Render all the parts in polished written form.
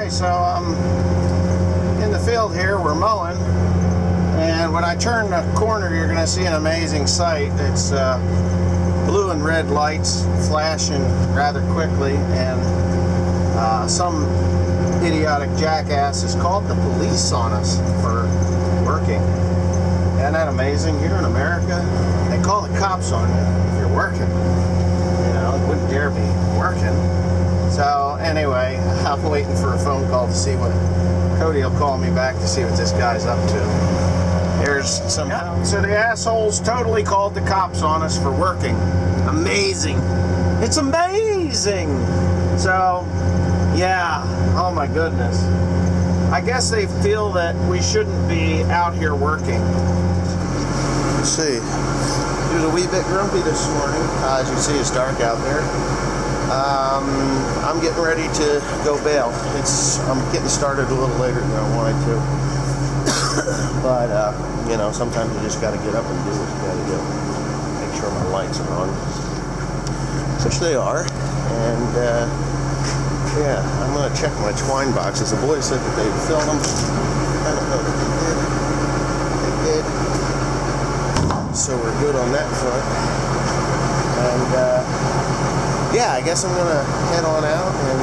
Okay, so I'm in the field here, we're mowing, and when I turn the corner you're going to see an amazing sight. It's blue and red lights flashing rather quickly, and some idiotic jackass has called the police on us for working. Isn't that amazing? Here in America, they call the cops on you if you're working. You know, you wouldn't dare be working. So anyway, I'm waiting for a phone call to see what Cody will call me back to see what this guy's up to. Here's some. So the assholes totally called the cops on us for working. Amazing. It's amazing. So yeah. Oh my goodness. I guess they feel that we shouldn't be out here working. Let's see. He was a wee bit grumpy this morning. As you can see, it's dark out there. I'm getting ready to go bail. I'm getting started a little later than I wanted to. But, you know, sometimes you just got to get up and do what you got to do. Make sure my lights are on. Which they are. And, yeah, I'm going to check my twine boxes. The boys said that they filled them. I don't know that they did. They did. So we're good on that front. And, yeah, I guess I'm going to head on out, and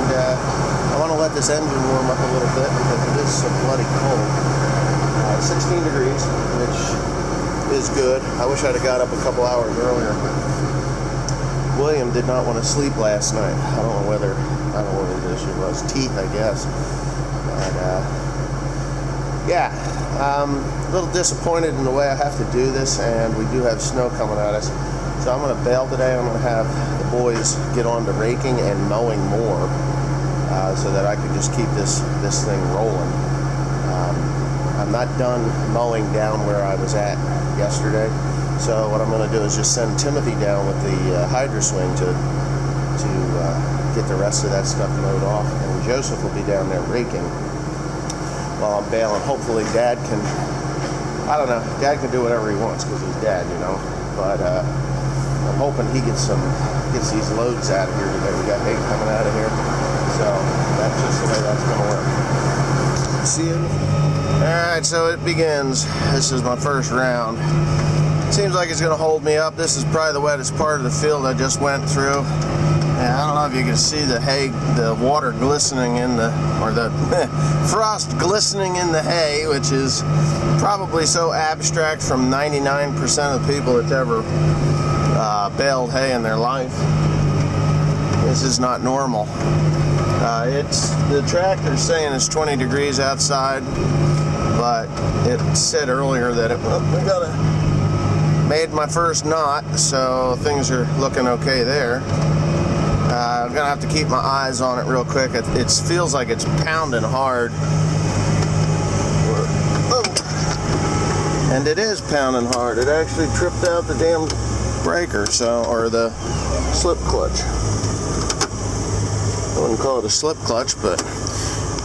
I want to let this engine warm up a little bit because it is so bloody cold. 16 degrees, which is good. I wish I'd have got up a couple hours earlier. William did not want to sleep last night. I don't know what the issue was. Teeth, I guess. But, yeah, a little disappointed in the way I have to do this, and we do have snow coming at us. So I'm going to bail today. I'm going to have the boys get on to raking and mowing more so that I can just keep this thing rolling. I'm not done mowing down where I was at yesterday. So what I'm going to do is just send Timothy down with the hydro swing to get the rest of that stuff mowed off. And Joseph will be down there raking while I'm bailing. Hopefully Dad can, I don't know, Dad can do whatever he wants because he's Dad, you know. But I'm hoping he gets these loads out of here today. We got hay coming out of here. So that's just the way that's going to work. See you? Alright, so it begins. This is my first round. Seems like it's going to hold me up. This is probably the wettest part of the field I just went through. And I don't know if you can see the hay, the water glistening in the frost glistening in the hay, which is probably so abstract from 99% of the people that's ever baled hay in their life. This is not normal. The tractor's saying it's 20 degrees outside, but it said earlier that made my first knot, so things are looking okay there. I'm gonna have to keep my eyes on it real quick. It feels like it's pounding hard. And it is pounding hard. It actually tripped out the damn breaker, or the slip clutch. I wouldn't call it a slip clutch, but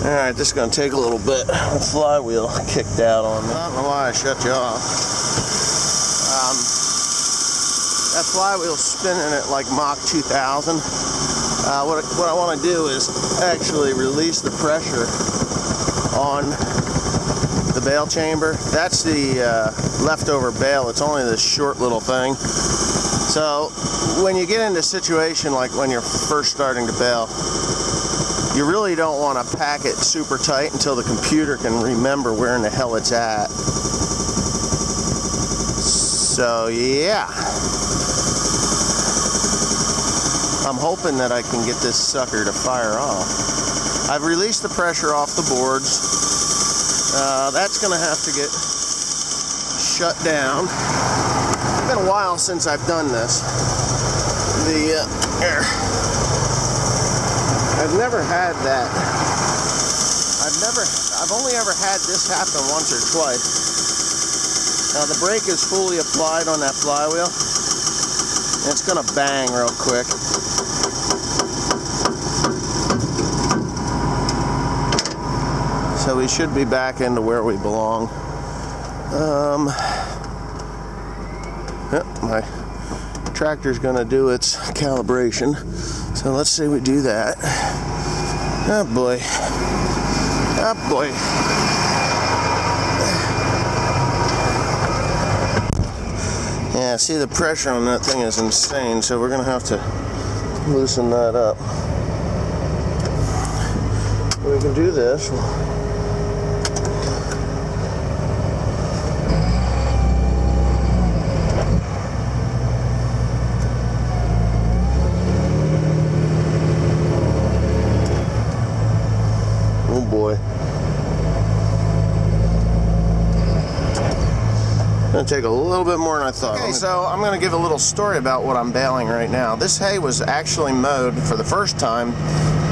alright, this is going to take a little bit. The flywheel kicked out on me. I don't know why I shut you off. That flywheel's spinning at like Mach 2000. What I want to do is actually release the pressure on the bale chamber. That's the leftover bale. It's only this short little thing. So when you get into a situation like when you're first starting to bale, you really don't want to pack it super tight until the computer can remember where in the hell it's at. So yeah, I'm hoping that I can get this sucker to fire off. I've released the pressure off the boards. That's going to have to get shut down. It's been a while since I've done this. I've never had that. I've only ever had this happen once or twice. Now the brake is fully applied on that flywheel, and it's going to bang real quick. So we should be back into where we belong. Yep, my tractor's gonna do its calibration. So let's say we do that. Oh boy. Oh boy. Yeah, see, the pressure on that thing is insane, so we're gonna have to loosen that up. We can do this. Oh boy. Gonna take a little bit more than I thought. Okay, so I'm gonna give a little story about what I'm baling right now. This hay was actually mowed for the first time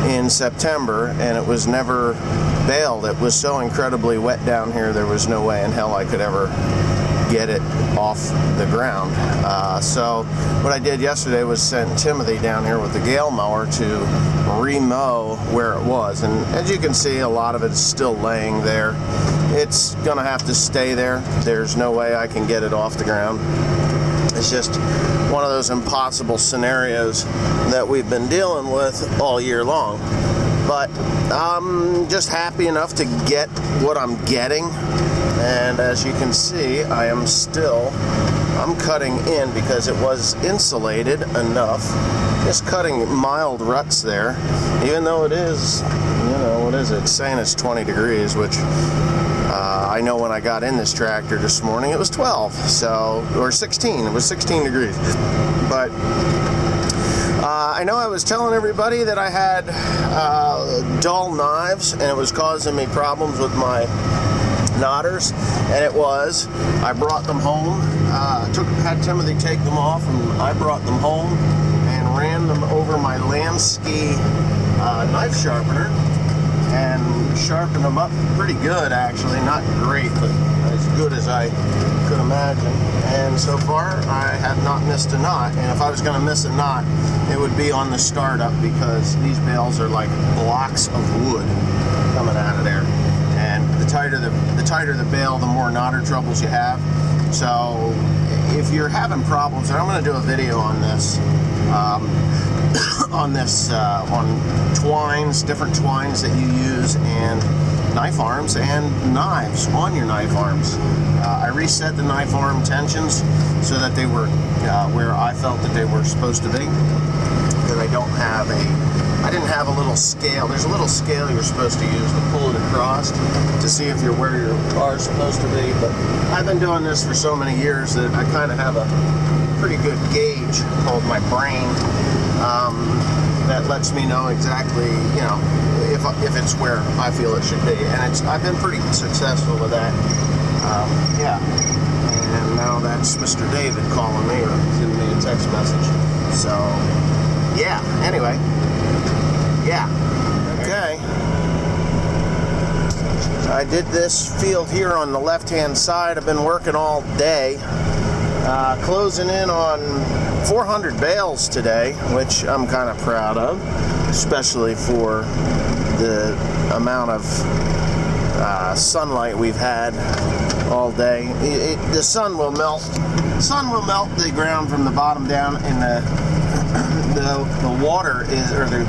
in September, and it was never baled. It was so incredibly wet down here, there was no way in hell I could ever get it off the ground. So what I did yesterday was send Timothy down here with the gale mower to remow where it was, and as you can see, a lot of it's still laying there. It's gonna have to stay there. There's no way I can get it off the ground. It's just one of those impossible scenarios that we've been dealing with all year long. But I'm just happy enough to get what I'm getting. And as you can see, I'm cutting in because it was insulated enough. Just cutting mild ruts there, even though it is, what is it? It's saying it's 20 degrees, which I know when I got in this tractor this morning, it was 12, or 16. It was 16 degrees. But I know I was telling everybody that I had dull knives, and it was causing me problems with my knotters, and it was. I brought them home, had Timothy take them off, and I brought them home and ran them over my Lansky knife sharpener and sharpened them up pretty good, actually. Not great, but as good as I could imagine. And so far, I have not missed a knot, and if I was going to miss a knot, it would be on the startup, because these bales are like blocks of wood coming out of there. And the tighter the bale, the more knotter troubles you have. So if you're having problems, and I'm going to do a video on this, on twines, different twines that you use, and knife arms and knives on your knife arms. I reset the knife arm tensions so that they were where I felt that they were supposed to be, because I didn't have a little scale. There's a little scale you're supposed to use to pull it across to see if you're where you are supposed to be. But I've been doing this for so many years that I kind of have a pretty good gauge called my brain that lets me know exactly, if it's where I feel it should be. And I've been pretty successful with that. Yeah. And now that's Mr. David calling me or sending me a text message. So, yeah. Anyway. Yeah. Okay. I did this field here on the left-hand side. I've been working all day, closing in on 400 bales today, which I'm kind of proud of, especially for the amount of sunlight we've had all day. The sun will melt the ground from the bottom down, and the water is, or the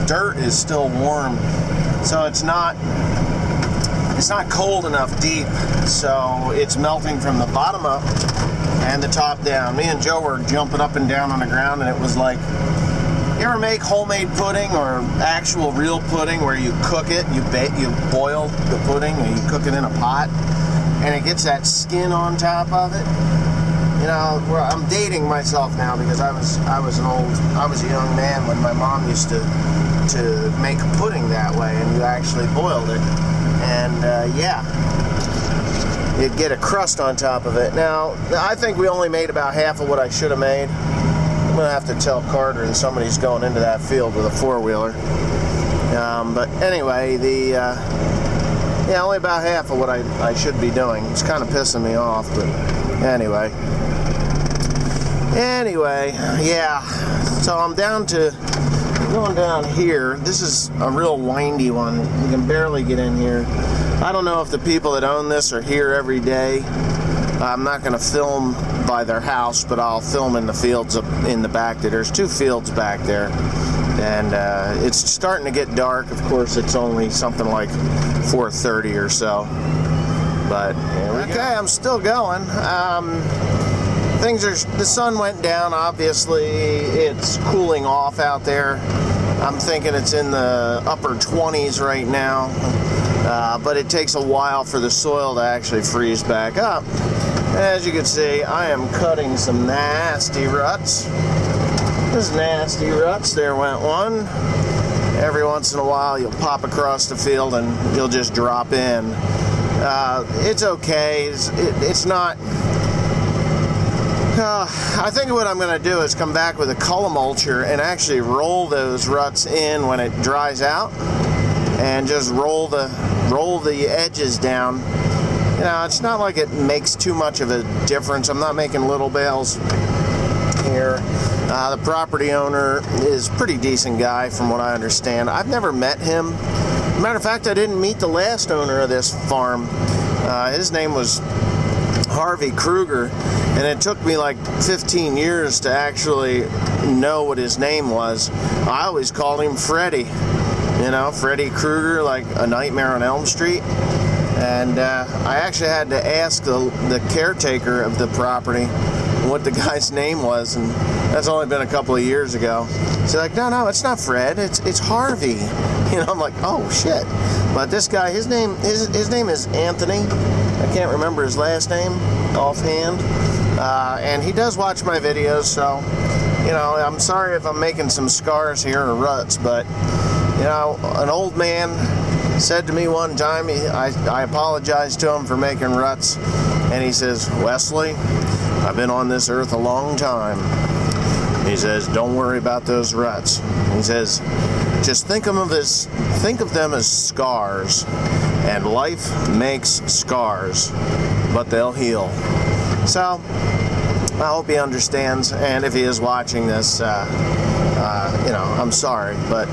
dirt is still warm, so it's not cold enough deep, so it's melting from the bottom up and the top down. Me and Joe were jumping up and down on the ground, and it was like, you ever make homemade pudding or actual real pudding where you cook it, you boil the pudding, and you cook it in a pot, and it gets that skin on top of it? I'm dating myself now, because I was a young man when my mom used to make pudding that way, and you actually boiled it, and yeah, you'd get a crust on top of it. Now, I think we only made about half of what I should have made. I'm gonna have to tell Carter that somebody's going into that field with a four-wheeler. But anyway, only about half of what I should be doing. It's kind of pissing me off, but anyway, yeah. So I'm going down here. This is a real windy one. You can barely get in here. I don't know if the people that own this are here every day. I'm not going to film by their house, but I'll film in the fields up in the back there. There's two fields back there. And it's starting to get dark. Of course, it's only something like 4:30 or so. But okay, I'm still going. The sun went down. Obviously, it's cooling off out there. I'm thinking it's in the upper 20s right now. But it takes a while for the soil to actually freeze back up. As you can see, I am cutting some nasty ruts. There's nasty ruts. There went one. Every once in a while, you'll pop across the field and you'll just drop in. It's okay. It's not. I think what I'm going to do is come back with a color mulcher and actually roll those ruts in when it dries out, and just roll the edges down. You know, it's not like it makes too much of a difference. I'm not making little bales here. The property owner is a pretty decent guy from what I understand. I've never met him. Matter of fact, I didn't meet the last owner of this farm. His name was Harvey Kruger, and it took me like 15 years to actually know what his name was. I always called him Freddy. You know, Freddy Krueger, like A Nightmare on Elm Street. And I actually had to ask the caretaker of the property what the guy's name was, and that's only been a couple of years ago. So like, no, it's not Fred, it's Harvey. You know, I'm like, oh shit. But this guy, his name is Anthony. I can't remember his last name offhand. And he does watch my videos, so you know, I'm sorry if I'm making some scars here or ruts, but you know, an old man said to me one time, I apologized to him for making ruts, and he says, Wesley, I've been on this earth a long time. He says, don't worry about those ruts. He says, just think of them as scars, and life makes scars, but they'll heal. So I hope he understands, and if he is watching this, you know, I'm sorry, but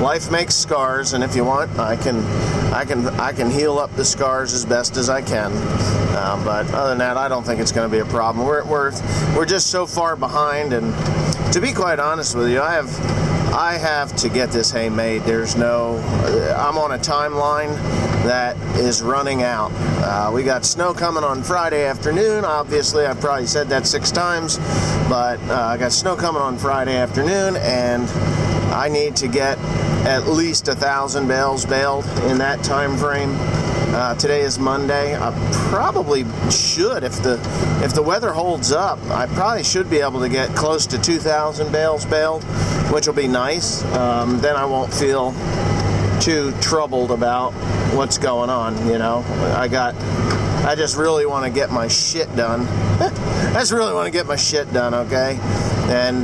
life makes scars, and if you want, I can heal up the scars as best as I can. But other than that, I don't think it's going to be a problem. We're just so far behind, and to be quite honest with you, I have to get this hay made. I'm on a timeline that is running out. We got snow coming on Friday afternoon. Obviously, I've probably said that 6 times, but I got snow coming on Friday afternoon, and I need to get at least 1,000 bales baled in that time frame. Today is Monday. I probably should, if the weather holds up, I probably should be able to get close to 2,000 bales baled, which will be nice. Then I won't feel too troubled about what's going on, you know. I just really want to get my shit done. I just really want to get my shit done, okay? And,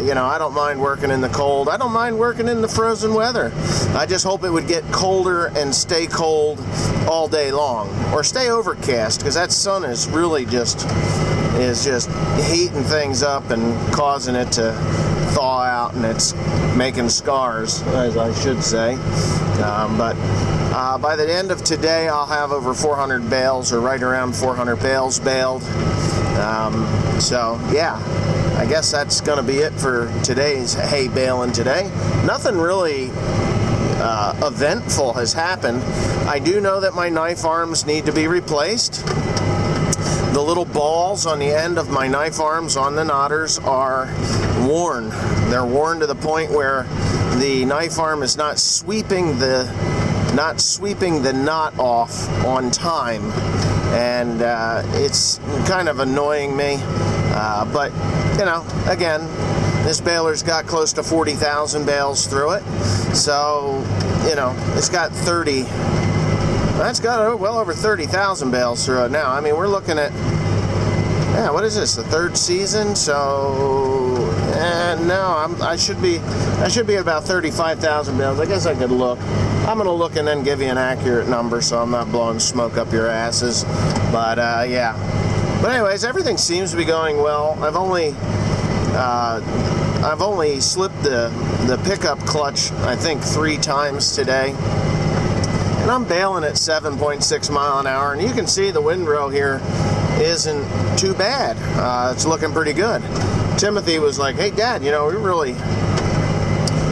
you know, I don't mind working in the cold. I don't mind working in the frozen weather. I just hope it would get colder and stay cold all day long. Or stay overcast, because that sun is really just heating things up and causing it to thaw out, and it's making scars, as I should say. But by the end of today, I'll have over 400 bales, or right around 400 bales baled. So, yeah. I guess that's going to be it for today's hay baling today. Nothing really eventful has happened. I do know that my knife arms need to be replaced. The little balls on the end of my knife arms on the knotters are worn. They're worn to the point where the knife arm is not sweeping the knot off on time, and it's kind of annoying me. But, you know, again, this baler's got close to 40,000 bales through it. So, you know, it's got well over 30,000 bales through it now. I mean, we're looking at, what is this, the 3rd season? So, no, I should be at about 35,000 bales. I guess I could look. I'm going to look and then give you an accurate number so I'm not blowing smoke up your asses. But, yeah. But anyways, everything seems to be going well. I've only slipped the pickup clutch, I think, 3 times today. And I'm baling at 7.6 mile an hour, and you can see the windrow here isn't too bad. It's looking pretty good. Timothy was like, hey Dad, you know,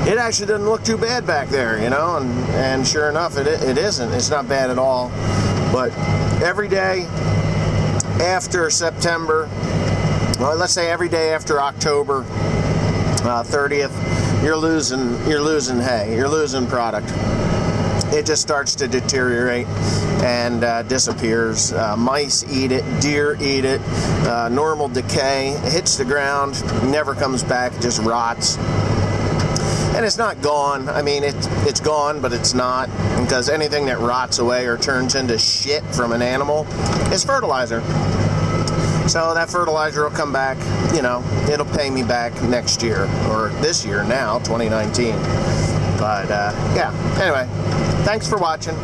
it actually doesn't look too bad back there, you know, and sure enough, it isn't. It's not bad at all. But every day after September, well, let's say every day after October 30th, you're losing hay, you're losing product. It just starts to deteriorate and disappears. Mice eat it, deer eat it, normal decay, it hits the ground, never comes back, just rots. And it's not gone. I mean, it's gone, but it's not, because anything that rots away or turns into shit from an animal is fertilizer. So that fertilizer will come back, you know, it'll pay me back next year, or this year now, 2019. But yeah, anyway, thanks for watching.